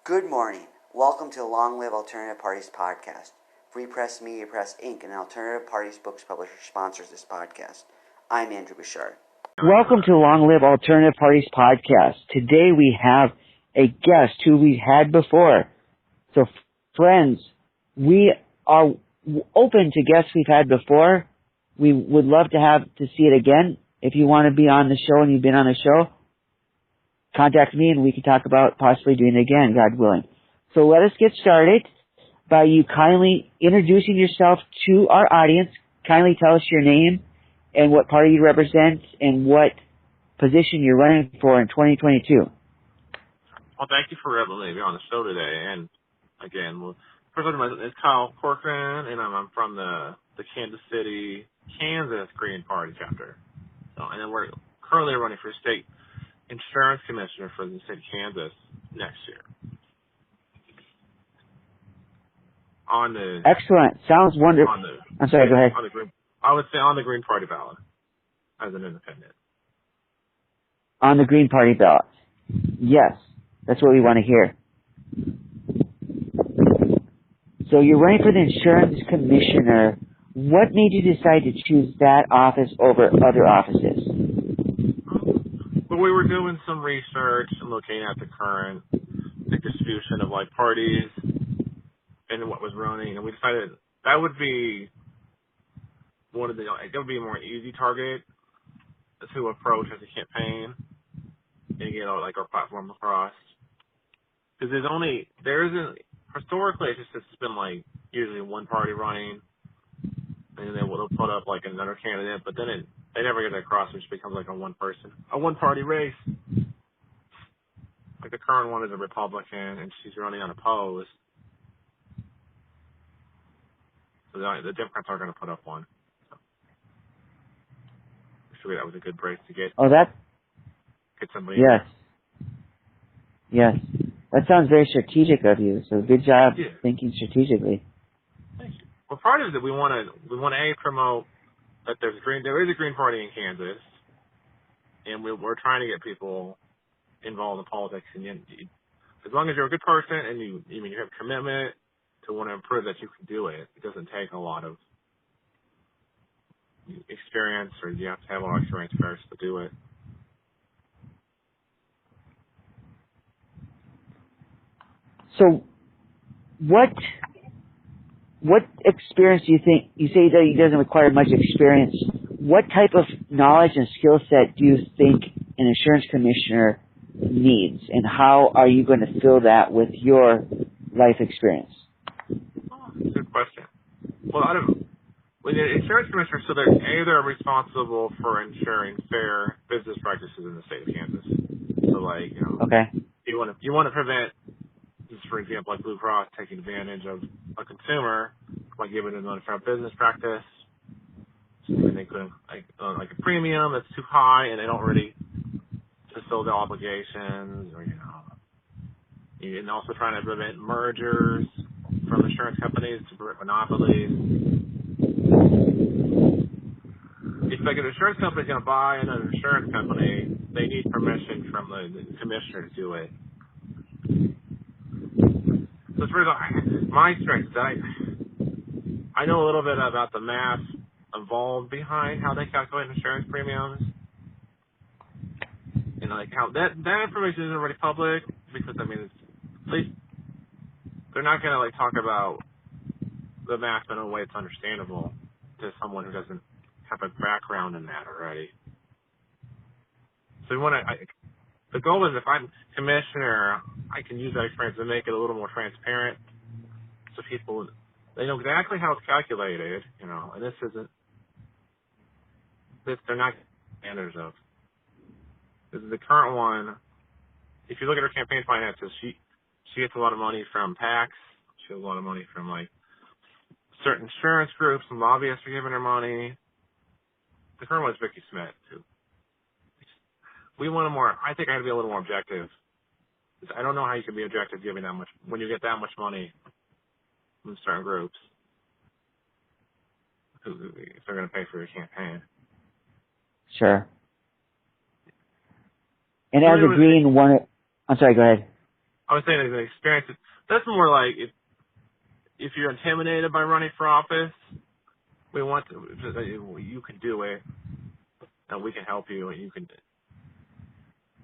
Good morning. Welcome to the Long Live Alternative Parties podcast. Free Press Media Press Inc., an alternative parties books publisher, sponsors this podcast. I'm Andrew Bouchard. Welcome to Long Live Alternative Parties podcast. Today we have a guest who we had before. So, friends, we are open to guests we've had before. We would love to see it again. If you want to be on the show and you've been on the show, contact me and we can talk about possibly doing it again, God willing. So let us get started by you kindly introducing yourself to our audience. Kindly tell us your name and what party you represent and what position you're running for in 2022. Well, thank you for letting me on the show today. And again, first of all, it's Kiel, Corkran, and I'm from the Kansas City, Kansas Green Party chapter. So, and then we're currently running for state insurance commissioner for the state of Kansas next year. Excellent. Sounds wonderful. I'm sorry, go ahead. I would say on the Green Party ballot as an independent. On the Green Party ballot. Yes, that's what we want to hear. So you're running for the insurance commissioner. What made you decide to choose that office over other offices? Well, we were doing some research and looking at the current distribution of parties and what was running, and we decided that would be it would be a more easy target to approach as a campaign and get our platform across. Because historically it's just been usually one party running, and then they'll put up another candidate, but then they never get it across, which becomes a one party race. The current one is a Republican, and she's running unopposed. So the Democrats are going to put up one. So that was a good race to get. Get somebody. Yes. Yes. That sounds very strategic of you. So good job thinking strategically. Thank you. Well, part of it we want to promote that there is a Green Party in Kansas, and we're trying to get people involved in politics. And as long as you're a good person and you have commitment to want to improve, that you can do it. It doesn't take a lot of experience, or you have to have a lot of experience first to do it. So, what experience do you think? You say that it doesn't require much experience. What type of knowledge and skill set do you think an insurance commissioner needs, and how are you going to fill that with your life experience? Good question. Well, when the insurance commissioner, so they're responsible for ensuring fair business practices in the state of Kansas. So, okay, you want to prevent, just for example, Blue Cross taking advantage of a consumer by giving them unfair business practice. So when they could a premium that's too high and they don't really fulfill their obligations, or and also trying to prevent mergers from insurance companies to prevent monopolies. If an insurance company is going to buy another insurance company, they need permission from the commissioner to do it. So it's really my strength is that I know a little bit about the math involved behind how they calculate insurance premiums, and how that information isn't already public, because it's, at least they're not going to talk about the math in a way that's understandable to someone who doesn't have a background in that already. So the goal is, if I'm commissioner, I can use that experience to make it a little more transparent, so people, they know exactly how it's calculated, and they're not standards of. This is the current one. If you look at her campaign finances, she gets a lot of money from PACs. She has a lot of money from certain insurance groups, and lobbyists are giving her money. The current one is Vicky Smith too. We want I think I had to be a little more objective. I don't know how you can be objective giving that much when you get that much money from certain groups if they're going to pay for your campaign. Sure. And as a Green one, I'm sorry, go ahead. I was saying the experience. That's more like if you're intimidated by running for office, we want to. You can do it, and we can help you, and you can.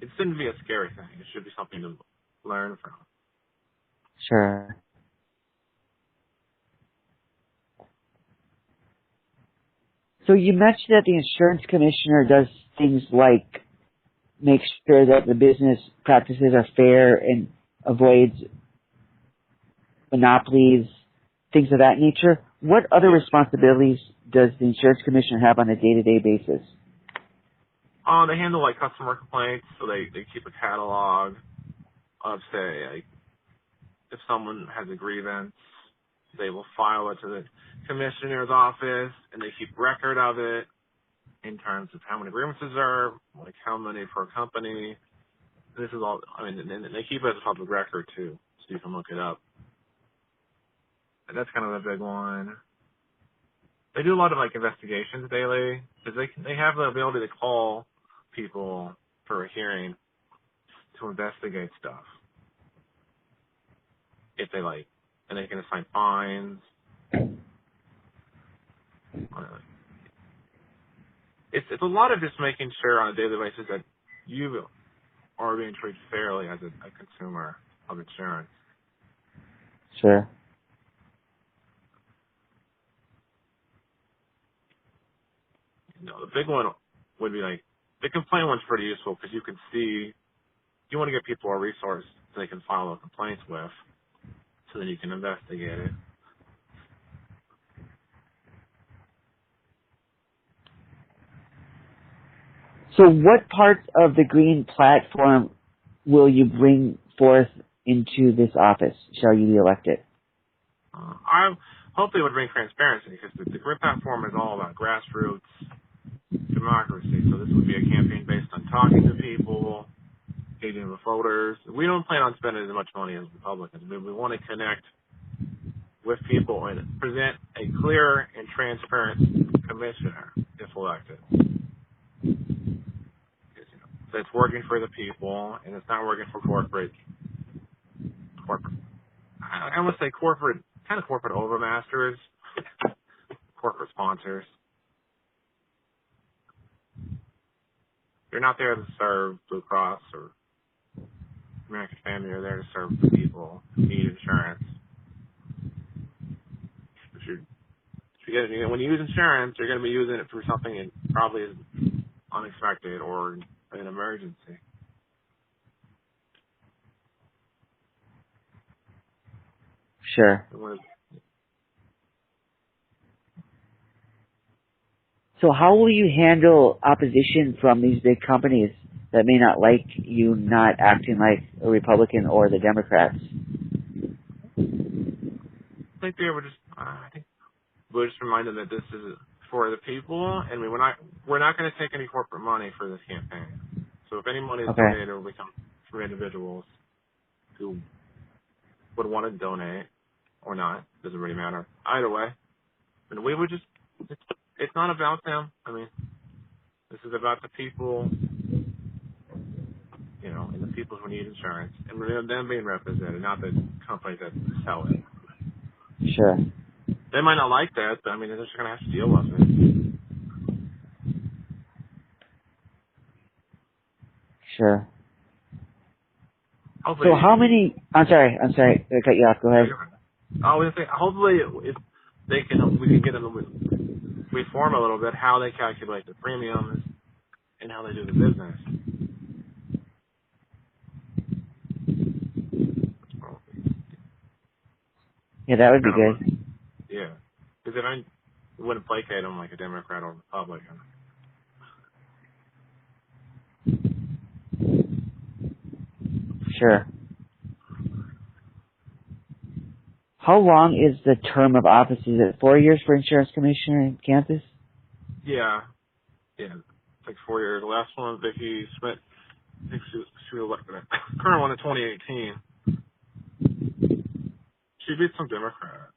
It shouldn't be a scary thing. It should be something to learn from. Sure. So you mentioned that the insurance commissioner does things like make sure that the business practices are fair and avoids monopolies, things of that nature. What other responsibilities does the insurance commissioner have on a day-to-day basis? They handle like customer complaints, so they keep a catalog of, say, like, if someone has a grievance, they will file it to the commissioner's office, and they keep record of it in terms of how many grievances there are, like how many per company. This is all, I mean, and they keep it as a public record too, so you can look it up. And that's kind of a big one. They do a lot of like investigations daily, because they have the ability to call people for a hearing to investigate stuff. If they like, and they can assign fines. It's a lot of just making sure on a daily basis that you are being treated fairly as a consumer of insurance. Sure. You know, the big one would be like, the complaint one's pretty useful because you can see, you want to give people a resource so they can file a complaint with, so that you can investigate it. So what parts of the green platform will you bring forth into this office? Shall you be elected? I hopefully would bring transparency, because the green platform is all about grassroots democracy. So this would be a campaign based on talking to people, engaging with voters. We don't plan on spending as much money as Republicans. We want to connect with people and present a clear and transparent commissioner if elected. That's working for the people, and it's not working for corporate. I must say corporate overmasters, corporate sponsors. They're not there to serve Blue Cross or American Family. They're there to serve the people who need insurance. When you use insurance, you're going to be using it for something that probably is unexpected or an emergency. Sure. So how will you handle opposition from these big companies that may not like you not acting like a Republican or the Democrats? I think they were just, I think we'll just remind them that this is for the people, and we're not going to take any corporate money for this campaign. So if any money is donated, it will come from individuals who would want to donate or not. Doesn't really matter. Either way. And we would just, it's not about them. I mean, this is about the people, you know, and the people who need insurance, and them being represented, not the companies that sell it. Sure. They might not like that, but I mean, they're just going to have to deal with it. Sure. Hopefully, so how many, I'm sorry, I cut you off, go ahead. I was saying, hopefully, if we can get them to reform a little bit how they calculate the premiums and how they do the business. Yeah, that would be good. Yeah. Because if I wouldn't placate them like a Democrat or Republican. Sure. How long is the term of office? Is it 4 years for insurance commissioner in Kansas? Yeah. Yeah. It's like 4 years. The last one, Vicki Smith, I think she was elected. Current one in 2018. She beat some Democrat.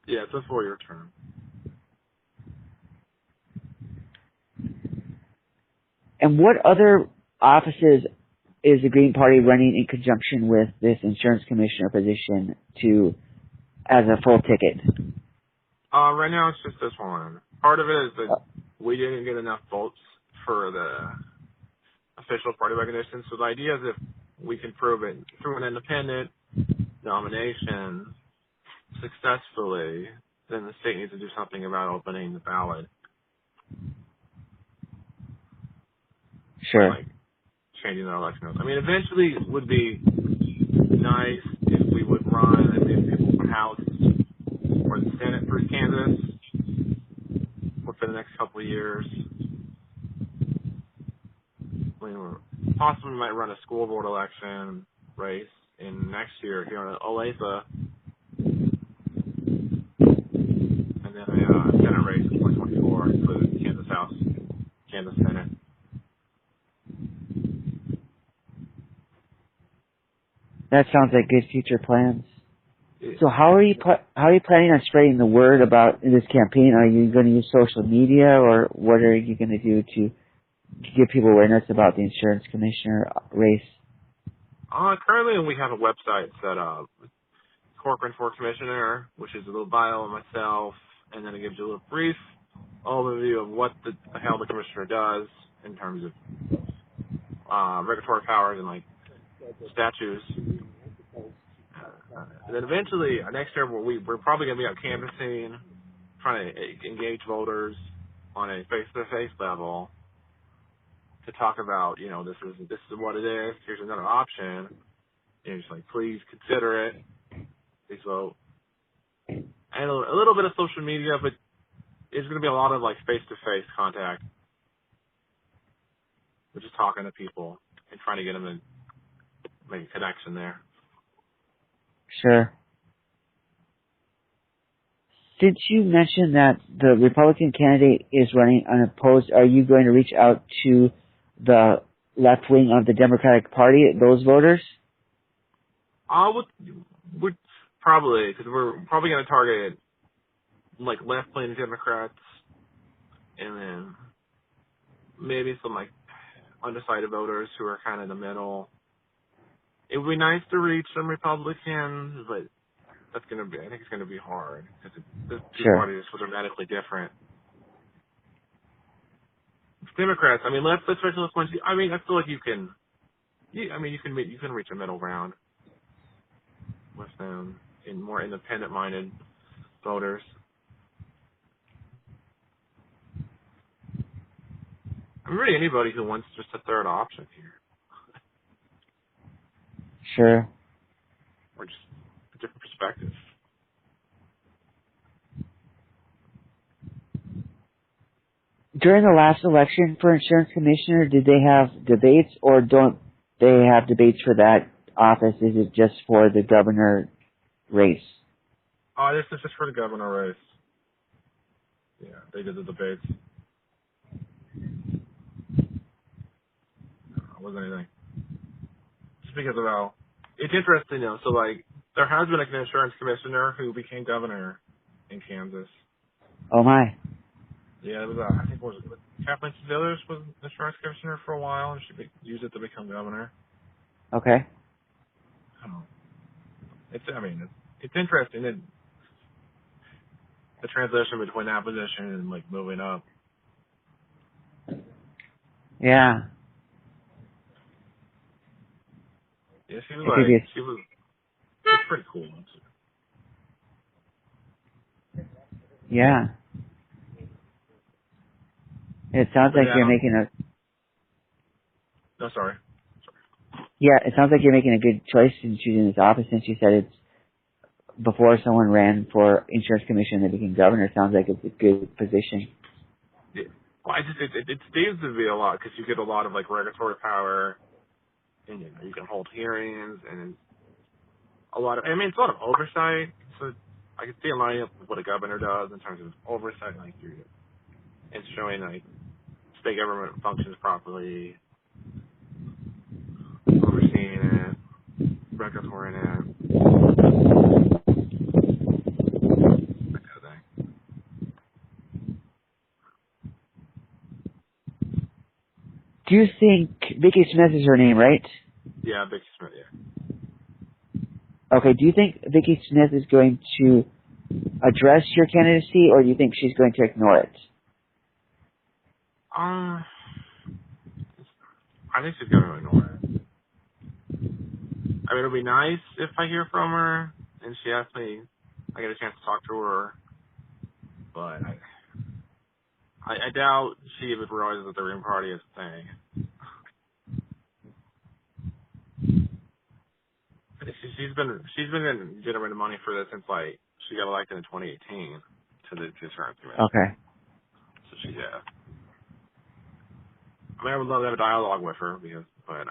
Yeah, it's a 4-year term. And what other offices is the Green Party running in conjunction with this insurance commissioner position as a full ticket? Right now it's just this one. Part of it is that we didn't get enough votes for the official party recognition. So the idea is if we can prove it through an independent nomination successfully, then the state needs to do something about opening the ballot. Sure. Like changing the election notes. I mean, eventually it would be nice if we would run and maybe people for House or the Senate for Kansas for the next couple of years. We possibly might run a school board election race in next year here in Olathe, and then a Senate race in 2024 for the Kansas House, Kansas Senate. That sounds like good future plans. So how are you planning on spreading the word about this campaign? Are you going to use social media, or what are you going to do to give people awareness about the insurance commissioner race? Currently we have a website set up, Corkran for Commissioner, which is a little bio of myself, and then it gives you a little brief overview of what the hell the commissioner does in terms of regulatory powers and like statutes. And then eventually, next year, we're probably going to be out canvassing, trying to engage voters on a face-to-face level to talk about, you know, this is what it is. Here's another option. And just like, please consider it. Please vote. And a little bit of social media, but it's going to be a lot of like face-to-face contact. We're just talking to people and trying to get them to make a connection there. Sure. Since you mentioned that the Republican candidate is running unopposed, are you going to reach out to the left wing of the Democratic Party, those voters? Would probably, because we're probably going to target like left-wing Democrats, and then maybe some like undecided voters who are kind of in the middle. It would be nice to reach some Republicans, but I think it's going to be hard because the two parties are so dramatically different. Democrats, I mean, especially left ones. I mean, I feel like you can reach a middle ground with them in more independent-minded voters. I mean, really anybody who wants just a third option here. Sure. Or just a different perspective. During the last election for insurance commissioner, did they have debates, or don't they have debates for that office? Is it just for the governor race? This is just for the governor race. Yeah, they did the debates. It wasn't anything. Just because of how it's interesting, you know. So like, there has been an insurance commissioner who became governor in Kansas. Oh my. Yeah, it was. I think it was Kathleen Sevillers was insurance commissioner for a while, and she used it to become governor. Okay. It's interesting that the transition between that position and like moving up. Yeah. Yeah, it's pretty cool. Yeah. It sounds like you're making a... No, sorry. Yeah, it sounds like you're making a good choice in choosing this office, since you said it's before someone ran for insurance commissioner and they became governor. It sounds like it's a good position. Yeah. Well, it seems to be a lot because you get a lot of like regulatory power, and you can hold hearings, and it's a lot of oversight. So I can see it lining up with what a governor does in terms of oversight, like you're ensuring like state government functions properly, overseeing it, regulatory it, that kind of thing. Do you think Vicky Smith is her name, right? Yeah, Vicky Smith, yeah. Okay, do you think Vicky Smith is going to address your candidacy, or do you think she's going to ignore it? I think she's going to ignore it. I mean, it'll be nice if I hear from her and she asks me, I get a chance to talk to her, but I doubt she even realizes that the Green Party is a thing. She's been generating money for this since like she got elected in 2018 to the insurance commission. Okay. So yeah. I mean, I would love to have a dialogue with her but I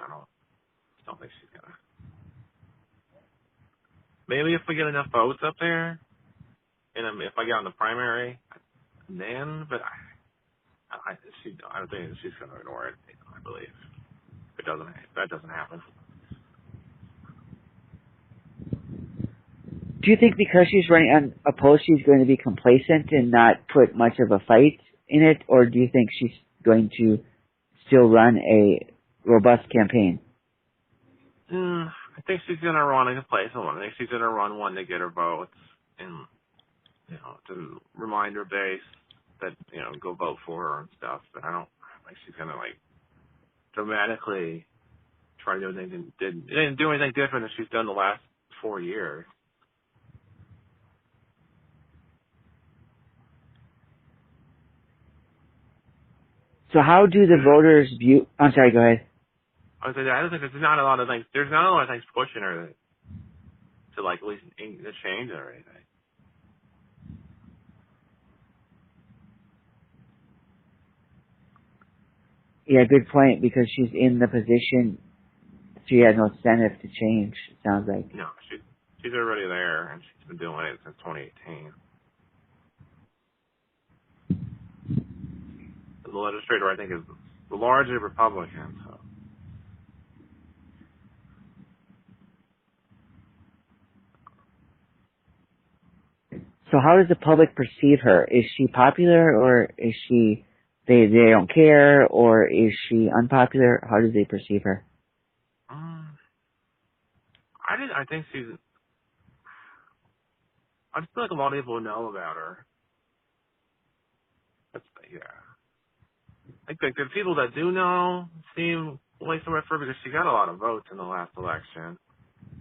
don't think she's gonna. Maybe if we get enough votes up there, and if I get on the primary, then. But I don't think she's gonna ignore it. I believe if that doesn't happen. Do you think because she's running unopposed, she's going to be complacent and not put much of a fight in it, or do you think she's going to still run a robust campaign? I think she's going to run a complacent one. I think she's going to run one to get her votes and, to remind her base that, go vote for her and stuff. But I don't think she's going to, dramatically try to do anything different than she's done the last 4 years. So how do the voters view... I'm sorry, go ahead. I don't think there's not a lot of things pushing her to at least to change it or anything. Yeah, good point, because she's in the position she had no incentive to change, it sounds like. No, she's already there, and she's been doing it since 2018. And the legislator, I think, is largely Republican, so. So how does the public perceive her? Is she popular, or is she... They don't care, or is she unpopular? How do they perceive her? I think she's. I just feel like a lot of people know about her. I think the people that do know seem like somewhere for her because she got a lot of votes in the last election.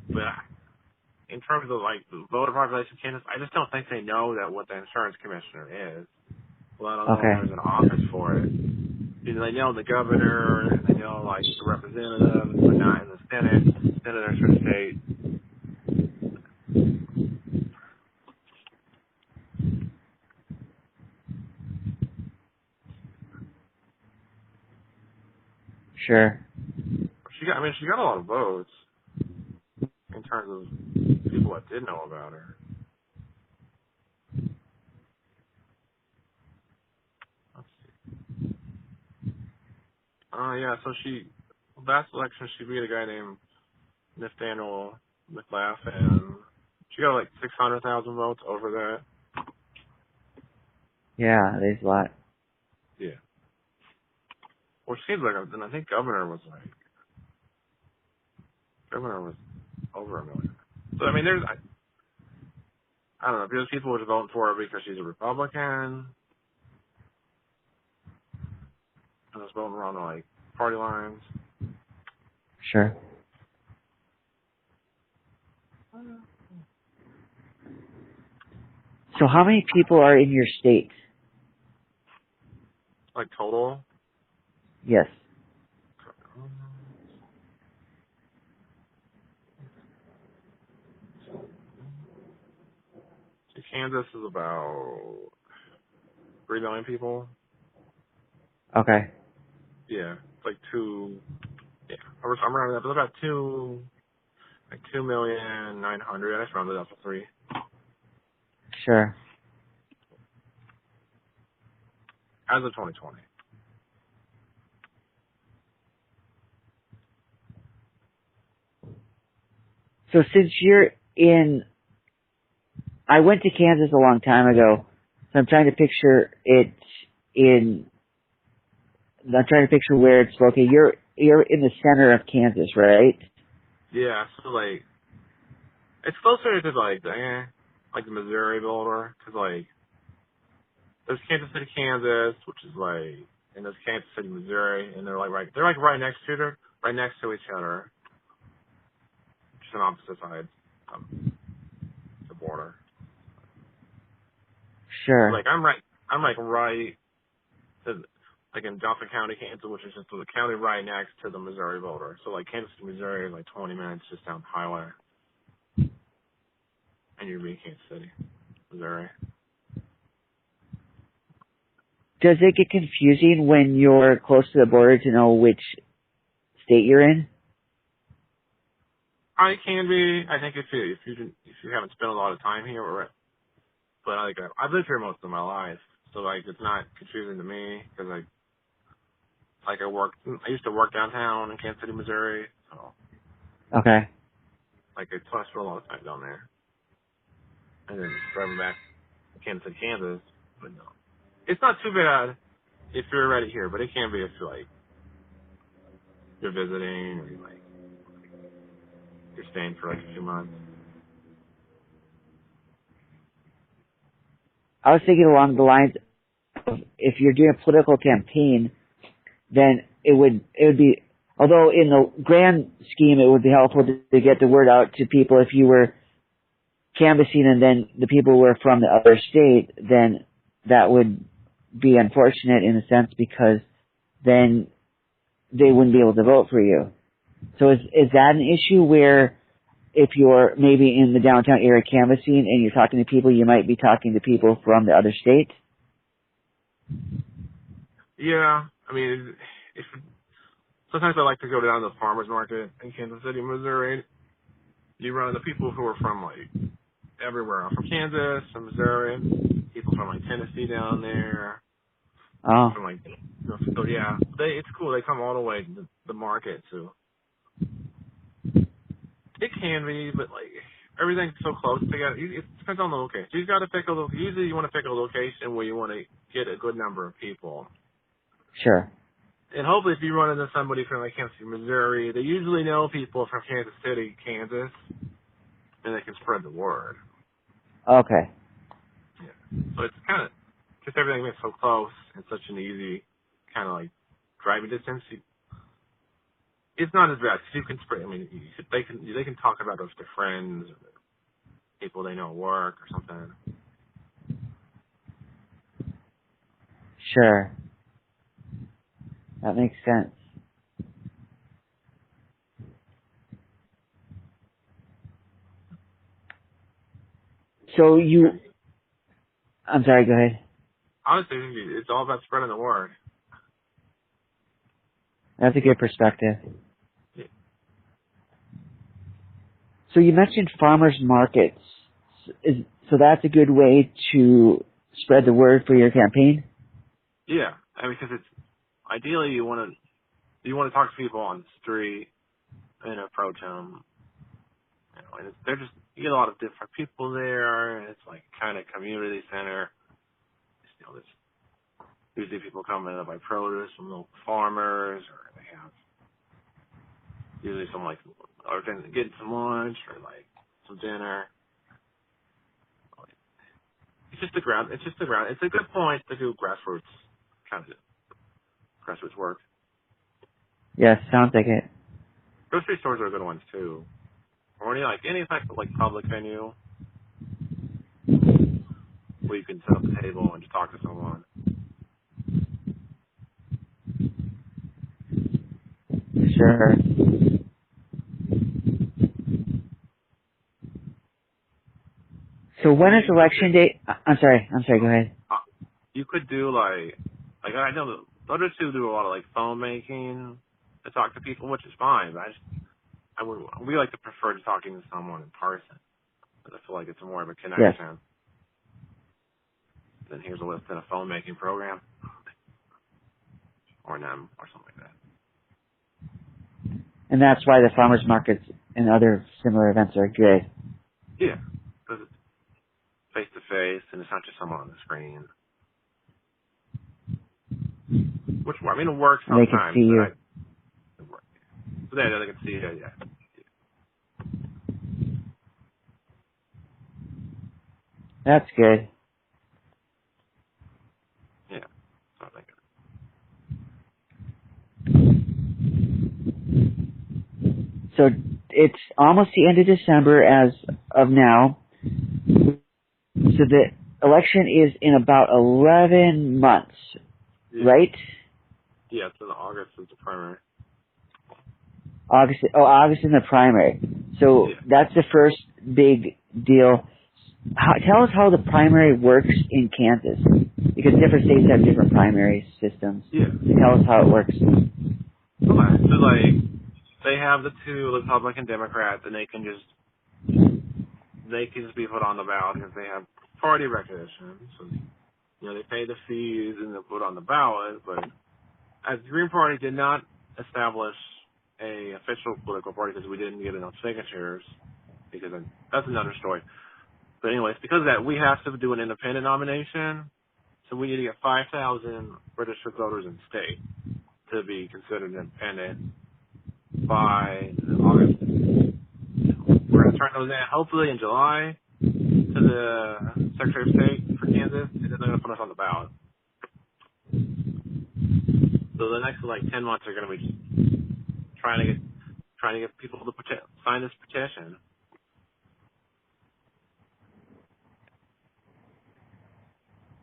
But in terms of the voter population candidates, I just don't think they know what the insurance commissioner is. Let alone there's an office for it. They know the governor, and they know the representatives, but not in the Senate. Senators for the state. Sure. She got a lot of votes in terms of people that did know about her. Let's see. So last election she beat a guy named Nathaniel McLaugh, and she got 600,000 votes over that. Yeah, there's a lot. Yeah. Well, it seems like, and I think Governor was over 1 million. So, I mean, I don't know, because people would vote for her because she's a Republican, and was voting around party lines. Sure. So how many people are in your state? Total? Yes. Kansas is about 3 million people. Okay. Yeah, it's 2. Yeah, I'm rounding up. It's about 2,900,000. I just rounded up to 3. Sure. As of 2020. So since you're in... I went to Kansas a long time ago, so I'm trying to picture it in I'm trying to picture where it's located. You're in the center of Kansas, right? Yeah, so like it's closer to like the Missouri border, because like there's Kansas City, Kansas, which is like, and there's Kansas City, Missouri, and they're like right next to each other, just on opposite sides of the border. Sure. Like I'm like right to, like in Johnson County, Kansas, which is just the county right next to the Missouri border. So like Kansas City, Missouri is like 20 minutes just down the highway, and you're in Kansas City, Missouri. Does it get confusing when you're close to the border to know which state you're in? I can be. I think if you haven't spent a lot of time here, but like I've lived here most of my life, so like it's not confusing to me, because I used to work downtown in Kansas City, Missouri, so Okay. like I spent a lot of time down there, and then driving back to Kansas City, Kansas. But no, it's not too bad if you're already here, but it can be if you're visiting, or you're staying for like a few months. I was thinking along the lines of, if you're doing a political campaign, then it would be, although in the grand scheme it would be helpful to get the word out to people if you were canvassing and then the people were from the other state, then that would be unfortunate in a sense, because then they wouldn't be able to vote for you. So is that an issue where if you're maybe in the downtown area canvassing and you're talking to people, you might be talking to people from the other state? Yeah, I mean, sometimes I like to go down to the farmers market in Kansas City, Missouri. You run into people who are from like everywhere, from Kansas, from Missouri, people from like Tennessee down there, Oh, from like, so yeah, it's cool. They come all the way to the market too. It can be, but like everything's so close together. It depends on the location. You got to pick usually you want to pick a location where you want to get a good number of people. sure. And hopefully if you run into somebody from like Kansas City, Missouri, they usually know people from Kansas City, Kansas, and they can spread the word. Okay. Yeah. So it's kind of, just everything is so close and such an easy kind of like driving distance. It's not as bad, 'cause you can spread, I mean, they can talk about it with their friends, or people they know at work or something. Sure. That makes sense. So I'm sorry, go ahead. Honestly, it's all about spreading the word. That's a good perspective. Yeah. So you mentioned farmers markets. So that's a good way to spread the word for your campaign? Yeah, I mean, because it's, ideally you want to talk to people on the street and approach them. And they're just, you get a lot of different people there, and it's like kind of community center. There's usually people come in to buy produce from local farmers, or they have usually some like, or getting some lunch or like some dinner. It's just the ground. It's a good point to do grassroots work. Yes, sounds like it. Grocery stores are good ones too. Or any type of like public venue where you can set up a table and just talk to someone. Sure. So when is election day? I'm sorry, go ahead. You could do like I know the others two do a lot of like phone making to talk to people, which is fine. But we like to prefer to talking to someone in person. I feel like it's more of a connection Yes. than here's a list in a phone making program or NEM or something like that. And that's why the farmers markets and other similar events are good. Yeah, because it's face to face and it's not just someone on the screen. Which, I mean, it works And they sometimes. can see you. It works. So they can see it, yeah. That's good. Yeah. So I think. So it's almost the end of December as of now. So the election is in about 11 months, Yeah. right? Yeah, it's in August is the primary. August is the primary. So that's the first big deal. Tell us how the primary works in Kansas, because different states have different primary systems. Yeah. Tell us how it works. Okay. So, like, they have the two Republican Democrats, and they can just be put on the ballot because they have party recognition. So, you know, they pay the fees and they're put on the ballot. But as the Green Party did not establish a official political party because we didn't get enough signatures, because that's another story. But anyways, because of that, we have to do an independent nomination. So we need to get 5,000 registered voters in state to be considered independent by August. We're going to turn those in hopefully in July to the Secretary of State for Kansas, and then they're going to put us on the ballot. So the next 10 months are going to be just trying to get people to sign this petition.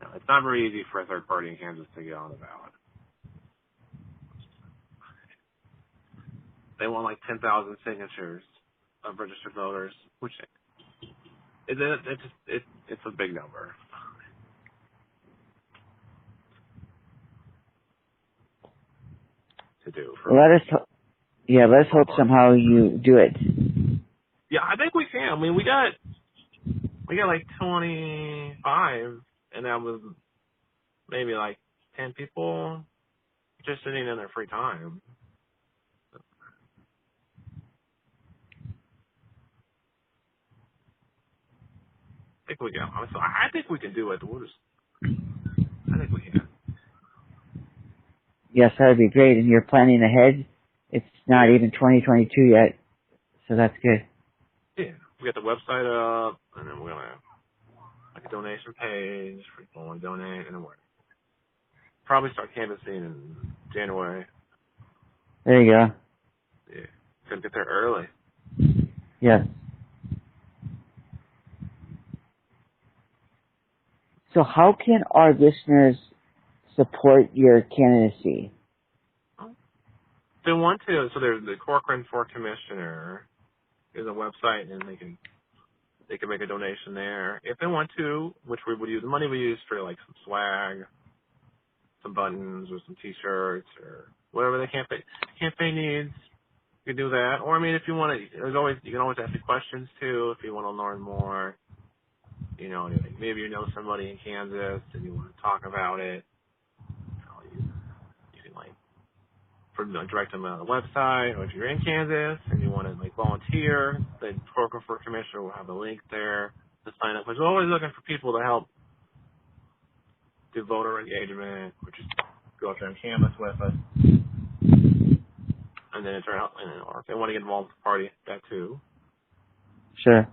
No, it's not very easy for a third party in Kansas to get on the ballot. They want 10,000 signatures of registered voters, which it's a big number. To do. Let's hope somehow you do it. Yeah, I think we can. I mean, we got 25, and that was maybe 10 people just sitting in their free time. I think we can. I think we can do it. I think we can. Yes, that would be great. And you're planning ahead. It's not even 2022 yet, so that's good. Yeah, we got the website up, and then we're gonna a donation page for people who want to donate, and then we're probably start canvassing in January. There you go. Yeah, gonna get there early. Yes. So how can our listeners support your candidacy? If they want to, so there's the Corkran for Commissioner is a website, and they can make a donation there. If they want to, which we would use, the money we use for some swag, some buttons, or some T-shirts, or whatever the campaign needs, you can do that. Or if you want to, you can always ask me questions too if you want to learn more. Maybe you know somebody in Kansas and you want to talk about it. You can direct them on the website, or if you're in Kansas and you want to volunteer, the Corkran for Commissioner will have a link there to sign up. Because we're always looking for people to help do voter engagement, or just go out there and canvass with us. And then or if they want to get involved with the party, that too. Sure.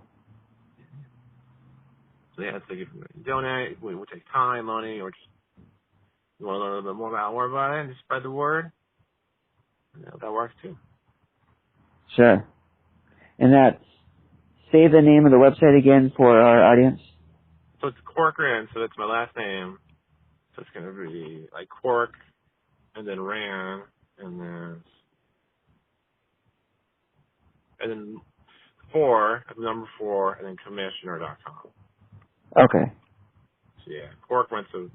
So yeah, so you can donate. We take time, money, or just you want to learn a little bit more about it and just spread the word. That works too. Sure. And say the name of the website again for our audience. So it's Corkran, so that's my last name. So it's going to be Cork, and then Ran, and then 4, number 4, and then commissioner.com. Okay. So yeah, Corkran, so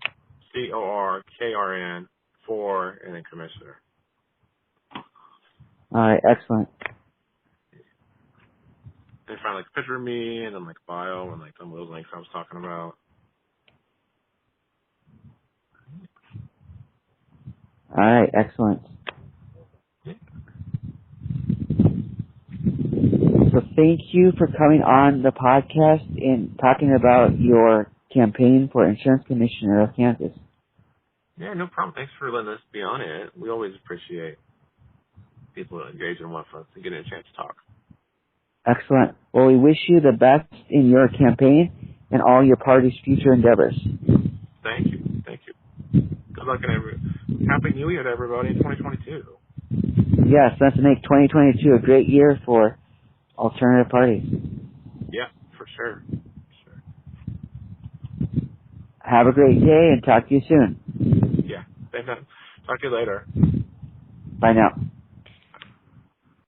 CORKRN 4, and then commissioner. All right, excellent. And find a picture of me, and then bio, and some of those links I was talking about. All right, excellent. So thank you for coming on the podcast and talking about your campaign for Insurance Commissioner of Kansas. Yeah, no problem. Thanks for letting us be on it. We always appreciate people engaging with us and getting a chance to talk. Excellent. Well, we wish you the best in your campaign and all your party's future endeavors. Thank you. Thank you. Good luck and Happy New Year to everybody in 2022. Yes, let's make 2022 a great year for alternative parties. Yeah, for sure. Have a great day and talk to you soon. Yeah. Thanks, man. Talk to you later. Bye now.